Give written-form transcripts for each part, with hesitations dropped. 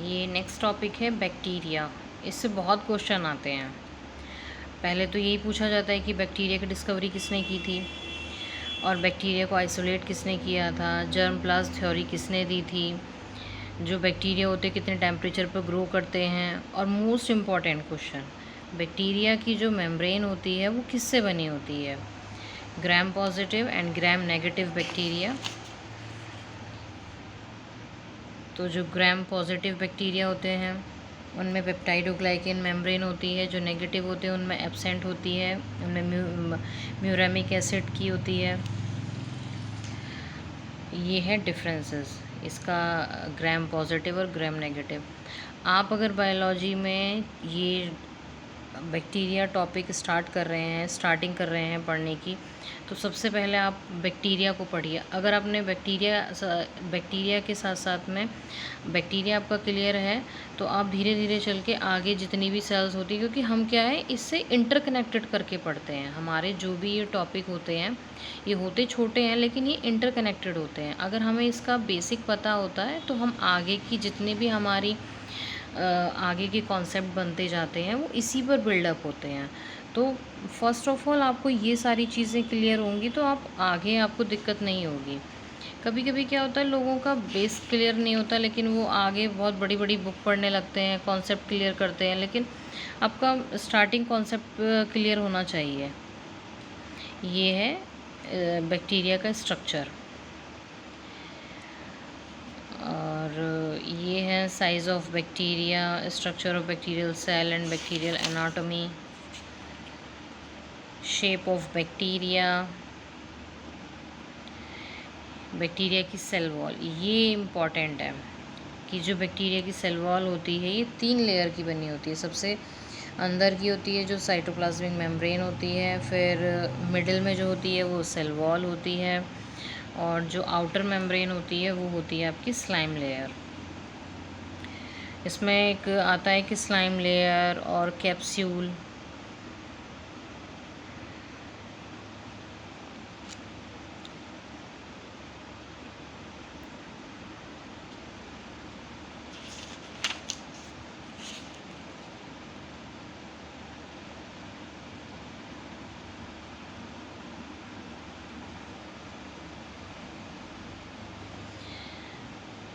ये next topic है bacteria. इससे बहुत क्वेश्चन आते हैं। पहले तो यही पूछा जाता है कि बैक्टीरिया की डिस्कवरी किसने की थी और बैक्टीरिया को आइसोलेट किसने किया था, जर्म प्लाज्म थ्योरी किसने दी थी, जो बैक्टीरिया होते हैं कितने टेम्परेचर पर ग्रो करते हैं, और मोस्ट इम्पॉर्टेंट क्वेश्चन, बैक्टीरिया की जो मेम्ब्रेन होती है वो किससे बनी होती है, gram positive and gram negative bacteria. तो जो ग्राम पॉजिटिव बैक्टीरिया होते हैं उनमें पेप्टाइडोग्लाइकेन मेम्ब्रेन होती है, जो नेगेटिव होते हैं उनमें एब्सेंट होती है, उनमें म्यूरामिक एसिड की होती है। ये है डिफरेंसेस इसका, ग्राम पॉजिटिव और ग्राम नेगेटिव। आप अगर बायोलॉजी में ये बैक्टीरिया टॉपिक स्टार्टिंग कर रहे हैं पढ़ने की, तो सबसे पहले आप बैक्टीरिया को पढ़िए। अगर आपने बैक्टीरिया के साथ साथ में बैक्टीरिया आपका क्लियर है तो आप धीरे धीरे चल के आगे जितनी भी सेल्स होती है, क्योंकि हम क्या है इससे इंटरकनेक्टेड करके पढ़ते हैं। हमारे जो भी ये टॉपिक होते हैं ये होते छोटे हैं लेकिन ये इंटरकनेक्टेड होते हैं। अगर हमें इसका बेसिक पता होता है तो हम आगे की जितनी भी हमारी आगे के कॉन्सेप्ट बनते जाते हैं वो इसी पर बिल्डअप होते हैं। तो फर्स्ट ऑफ ऑल आपको ये सारी चीज़ें क्लियर होंगी तो आप आगे आपको दिक्कत नहीं होगी। कभी कभी क्या होता है लोगों का बेस क्लियर नहीं होता लेकिन वो आगे बहुत बड़ी बड़ी बुक पढ़ने लगते हैं, कॉन्सेप्ट क्लियर करते हैं, लेकिन आपका स्टार्टिंग कॉन्सेप्ट क्लियर होना चाहिए। ये है बैक्टीरिया का स्ट्रक्चर। और ये है size of bacteria, structure of bacterial cell and bacterial anatomy, shape of bacteria, bacteria की सेल वॉल। ये इम्पॉर्टेंट है कि जो बैक्टीरिया की सेल वॉल होती है ये 3 लेयर की बनी होती है। सबसे अंदर की होती है जो साइटोप्लाज्मिक मेम्ब्रेन होती है, फिर मिडिल में जो होती है वो सेल वॉल होती है, और जो आउटर मेम्ब्रेन होती है वो होती है आपकी स्लाइम लेयर। इसमें एक आता है कि स्लाइम लेयर और कैप्सूल।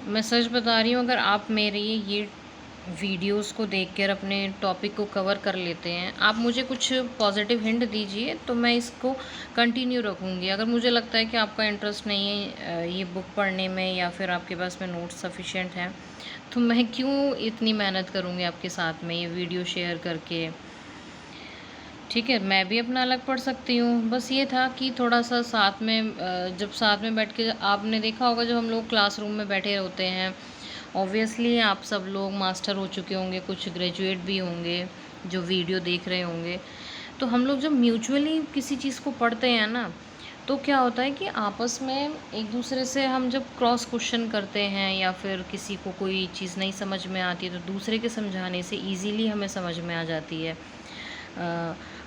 मैं सच बता रही हूँ, अगर आप मेरे ये वीडियोस को देखकर अपने टॉपिक को कवर कर लेते हैं, आप मुझे कुछ पॉजिटिव हिंट दीजिए तो मैं इसको कंटिन्यू रखूँगी। अगर मुझे लगता है कि आपका इंटरेस्ट नहीं है ये बुक पढ़ने में या फिर आपके पास में नोट्स सफिशिएंट हैं, तो मैं क्यों इतनी मेहनत करूँगी आपके साथ में ये वीडियो शेयर करके। ठीक है, मैं भी अपना अलग पढ़ सकती हूँ। बस ये था कि थोड़ा सा साथ में जब साथ में बैठ के, आपने देखा होगा जब हम लोग क्लासरूम में बैठे होते हैं, ऑब्वियसली आप सब लोग मास्टर हो चुके होंगे, कुछ ग्रेजुएट भी होंगे जो वीडियो देख रहे होंगे। तो हम लोग जब म्यूचुअली किसी चीज़ को पढ़ते हैं ना, तो क्या होता है कि आपस में एक दूसरे से हम जब क्रॉस क्वेश्चन करते हैं या फिर किसी को कोई चीज़ नहीं समझ में आती है तो दूसरे के समझाने से ईज़िली हमें समझ में आ जाती है।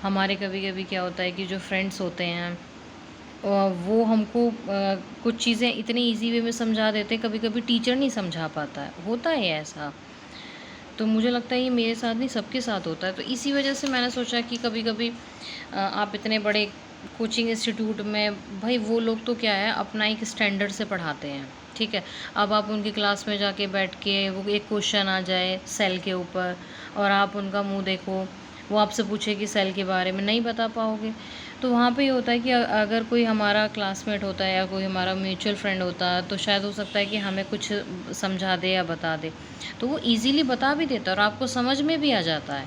हमारे कभी कभी क्या होता है कि जो फ्रेंड्स होते हैं वो हमको कुछ चीज़ें इतनी इजी वे में समझा देते हैं, कभी कभी टीचर नहीं समझा पाता है, होता है ऐसा। तो मुझे लगता है ये मेरे साथ नहीं सबके साथ होता है। तो इसी वजह से मैंने सोचा कि कभी कभी आप इतने बड़े कोचिंग इंस्टीट्यूट में, भाई वो लोग तो क्या है अपना एक स्टैंडर्ड से पढ़ाते हैं, ठीक है। अब आप उनकी क्लास में जाके बैठ के वो एक क्वेश्चन आ जाए सेल के ऊपर और आप उनका मुंह देखो, वो आपसे पूछे कि सेल के बारे में नहीं बता पाओगे। तो वहाँ पे ये होता है कि अगर कोई हमारा क्लासमेट होता है या कोई हमारा म्यूचुअल फ्रेंड होता है तो शायद हो सकता है कि हमें कुछ समझा दे या बता दे, तो वो इजीली बता भी देता है और आपको समझ में भी आ जाता है।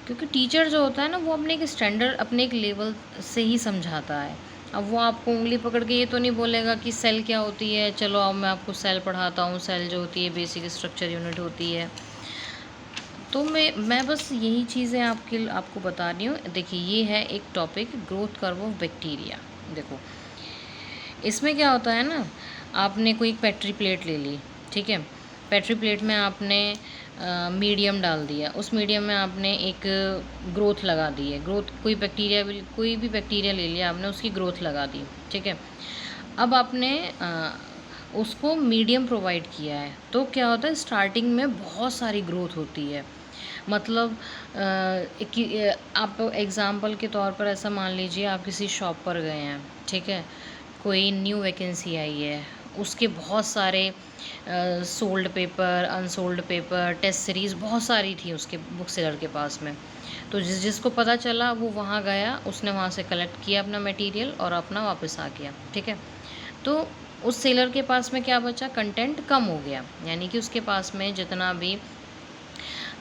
क्योंकि टीचर जो होता है ना वो अपने एक स्टैंडर्ड, अपने एक लेवल से ही समझाता है। अब वो आपको उंगली पकड़ के ये तो नहीं बोलेगा कि सेल क्या होती है, चलो अब मैं आपको सेल पढ़ाता हूँ, सेल जो होती है बेसिक स्ट्रक्चर यूनिट होती है। तो मैं बस यही चीज़ें आपको बता रही हूँ। देखिए ये है एक topic, growth curve of bacteria. देखो इसमें क्या होता है ना, आपने कोई पेट्री प्लेट ले ली, ठीक है। पेट्री प्लेट में आपने मीडियम डाल दिया, उस मीडियम में आपने एक ग्रोथ लगा दी है, ग्रोथ कोई भी बैक्टीरिया ले लिया आपने, उसकी ग्रोथ लगा दी, ठीक है। अब आपने उसको मीडियम प्रोवाइड किया है। तो क्या होता है, स्टार्टिंग में बहुत सारी ग्रोथ होती है। मतलब आप एग्ज़ाम्पल के तौर पर ऐसा मान लीजिए, आप किसी शॉप पर गए हैं, ठीक है? कोई न्यू वैकेंसी आई है, उसके बहुत सारे sold paper, unsold paper, test series बहुत सारी थी उसके बुक सेलर के पास में। तो जिसको पता चला वो वहाँ गया, उसने वहाँ से कलेक्ट किया अपना मटेरियल और अपना वापस आ गया, ठीक है? तो उस सेलर के पास में क्या बचा, कंटेंट कम हो गया, यानी कि उसके पास में जितना भी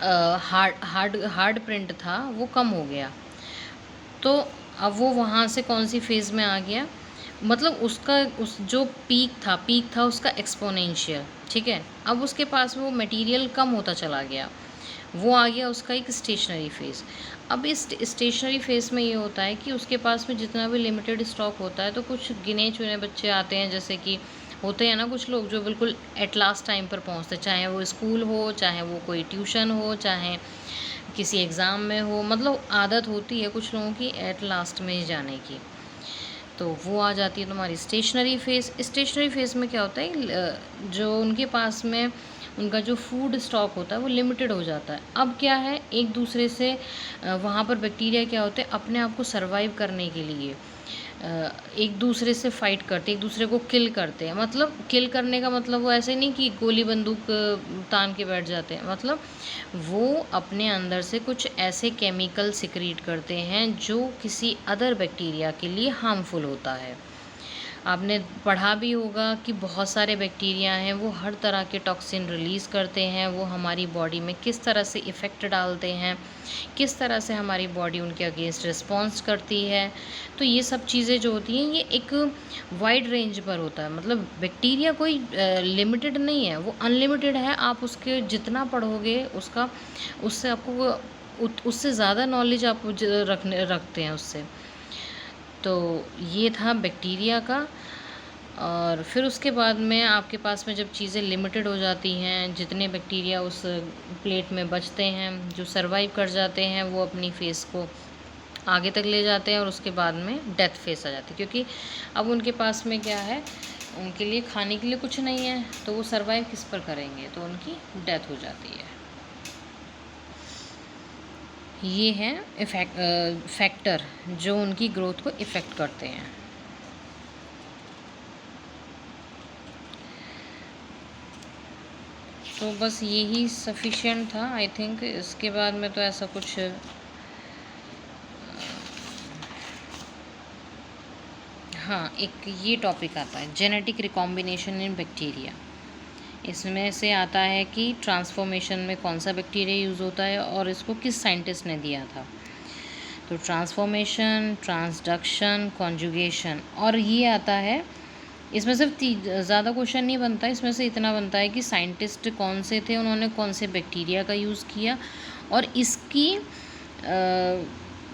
हार्ड प्रिंट था वो कम हो गया। तो अब वो वहाँ से कौन सी फ़ेज़ में आ गया, मतलब उसका उस जो पीक था उसका एक्सपोनेंशियल, ठीक है? अब उसके पास वो मटेरियल कम होता चला गया, वो आ गया उसका एक स्टेशनरी फ़ेज़। अब इस स्टेशनरी फ़ेज़ में ये होता है कि उसके पास में जितना भी लिमिटेड स्टॉक होता है, तो कुछ गिने-चुने बच्चे आते हैं, जैसे कि होते हैं ना कुछ लोग जो बिल्कुल एट लास्ट टाइम पर पहुँचते हैं, चाहे वो स्कूल हो, चाहे वो कोई ट्यूशन हो, चाहे किसी एग्ज़ाम में हो, मतलब आदत होती है कुछ लोगों की एट लास्ट में ही जाने की। तो वो आ जाती है तुम्हारी स्टेशनरी फ़ेज़। स्टेशनरी फ़ेज़ में क्या होता है, जो उनके पास में उनका जो फूड स्टॉक होता है वो लिमिटेड हो जाता है। अब क्या है, एक दूसरे से वहाँ पर बैक्टीरिया क्या होते हैं, अपने आप को सर्वाइव करने के लिए एक दूसरे से फ़ाइट करते हैं, एक दूसरे को किल करते हैं। मतलब किल करने का मतलब वो ऐसे नहीं कि गोली बंदूक तान के बैठ जाते हैं, मतलब वो अपने अंदर से कुछ ऐसे केमिकल सिक्रीट करते हैं जो किसी अदर बैक्टीरिया के लिए हार्मफुल होता है। आपने पढ़ा भी होगा कि बहुत सारे बैक्टीरिया हैं, वो हर तरह के टॉक्सिन रिलीज़ करते हैं, वो हमारी बॉडी में किस तरह से इफ़ेक्ट डालते हैं, किस तरह से हमारी बॉडी उनके अगेंस्ट रिस्पॉन्स करती है। तो ये सब चीज़ें जो होती हैं, ये एक वाइड रेंज पर होता है, मतलब बैक्टीरिया कोई लिमिटेड नहीं है, वो अनलिमिटेड है। आप उसके जितना पढ़ोगे उसका, उससे आपको उससे ज़्यादा नॉलेज आप रखते हैं उससे। तो ये था बैक्टीरिया का। और फिर उसके बाद में आपके पास में जब चीज़ें लिमिटेड हो जाती हैं, जितने बैक्टीरिया उस प्लेट में बचते हैं, जो सर्वाइव कर जाते हैं, वो अपनी फेस को आगे तक ले जाते हैं और उसके बाद में डेथ फेस आ जाती है, क्योंकि अब उनके पास में क्या है, उनके लिए खाने के लिए कुछ नहीं है, तो वो सर्वाइव किस पर करेंगे, तो उनकी डेथ हो जाती है। ये हैं फैक्टर जो उनकी ग्रोथ को इफ़ेक्ट करते हैं। तो बस यही सफिशिएंट था आई थिंक। इसके बाद में तो ऐसा कुछ हाँ, एक ये टॉपिक आता है जेनेटिक रिकॉम्बिनेशन इन बैक्टीरिया। इसमें से आता है कि ट्रांसफॉर्मेशन में कौन सा बैक्टीरिया यूज़ होता है और इसको किस साइंटिस्ट ने दिया था। तो ट्रांसफॉर्मेशन, ट्रांसडक्शन, कॉन्जुगेशन, और ये आता है, इसमें सिर्फ ज़्यादा क्वेश्चन नहीं बनता, इसमें से इतना बनता है कि साइंटिस्ट कौन से थे, उन्होंने कौन से बैक्टीरिया का यूज़ किया, और इसकी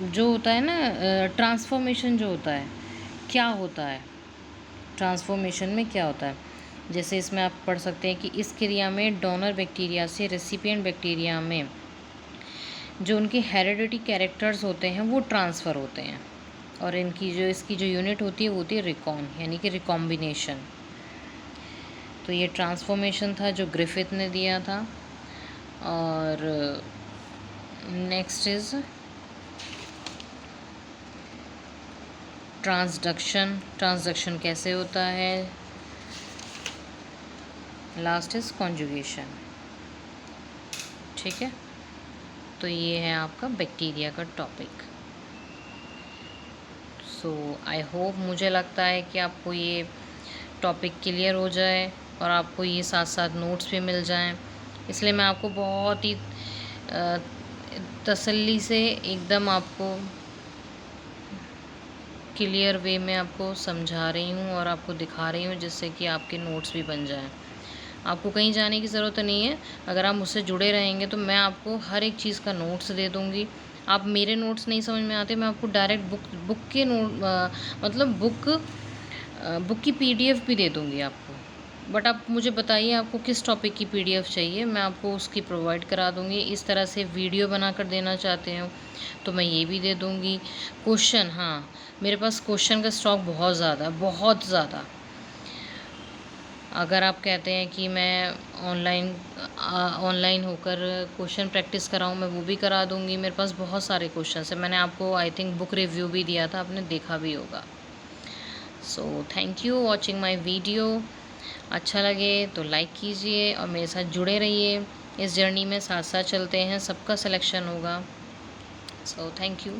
जो होता है ना ट्रांसफॉर्मेशन जो होता है, क्या होता है ट्रांसफॉर्मेशन में, क्या होता है। जैसे इसमें आप पढ़ सकते हैं कि इस क्रिया में डोनर बैक्टीरिया से रेसिपिएंट बैक्टीरिया में जो उनके हेरिडिटी कैरेक्टर्स होते हैं वो ट्रांसफ़र होते हैं, और इसकी जो यूनिट होती है वो होती है रिकॉन, यानी कि रिकॉम्बिनेशन। तो ये ट्रांसफॉर्मेशन था जो ग्रिफिथ ने दिया था। और नेक्स्ट इज़ ट्रांसडक्शन। ट्रांसडक्शन कैसे होता है। Last is conjugation. ठीक है, तो ये है आपका बैक्टीरिया का टॉपिक। सो आई होप, मुझे लगता है कि आपको ये टॉपिक क्लियर हो जाए और आपको ये साथ साथ नोट्स भी मिल जाएं। इसलिए मैं आपको बहुत ही तसल्ली से एकदम आपको क्लियर वे में आपको समझा रही हूँ और आपको दिखा रही हूँ, जिससे कि आपके नोट्स भी बन जाएं। आपको कहीं जाने की ज़रूरत नहीं है, अगर आप मुझसे जुड़े रहेंगे तो मैं आपको हर एक चीज़ का नोट्स दे दूँगी। आप मेरे नोट्स नहीं समझ में आते, मैं आपको डायरेक्ट बुक के मतलब बुक की पीडीएफ भी दे दूँगी आपको। बट आप मुझे बताइए आपको किस टॉपिक की पीडीएफ चाहिए, मैं आपको उसकी प्रोवाइड करा दूँगी। इस तरह से वीडियो बनाकर देना चाहते हो तो मैं ये भी दे दूँगी। क्वेश्चन, हाँ, मेरे पास क्वेश्चन का स्टॉक बहुत ज़्यादा, बहुत ज़्यादा। अगर आप कहते हैं कि मैं ऑनलाइन होकर क्वेश्चन प्रैक्टिस कराऊँ, मैं वो भी करा दूँगी। मेरे पास बहुत सारे क्वेश्चंस हैं। मैंने आपको आई थिंक बुक रिव्यू भी दिया था, आपने देखा भी होगा। So thank you watching my video. अच्छा लगे तो लाइक कीजिए और मेरे साथ जुड़े रहिए। इस जर्नी में साथ-साथ चलते हैं, सबका सिलेक्शन होगा। So thank you.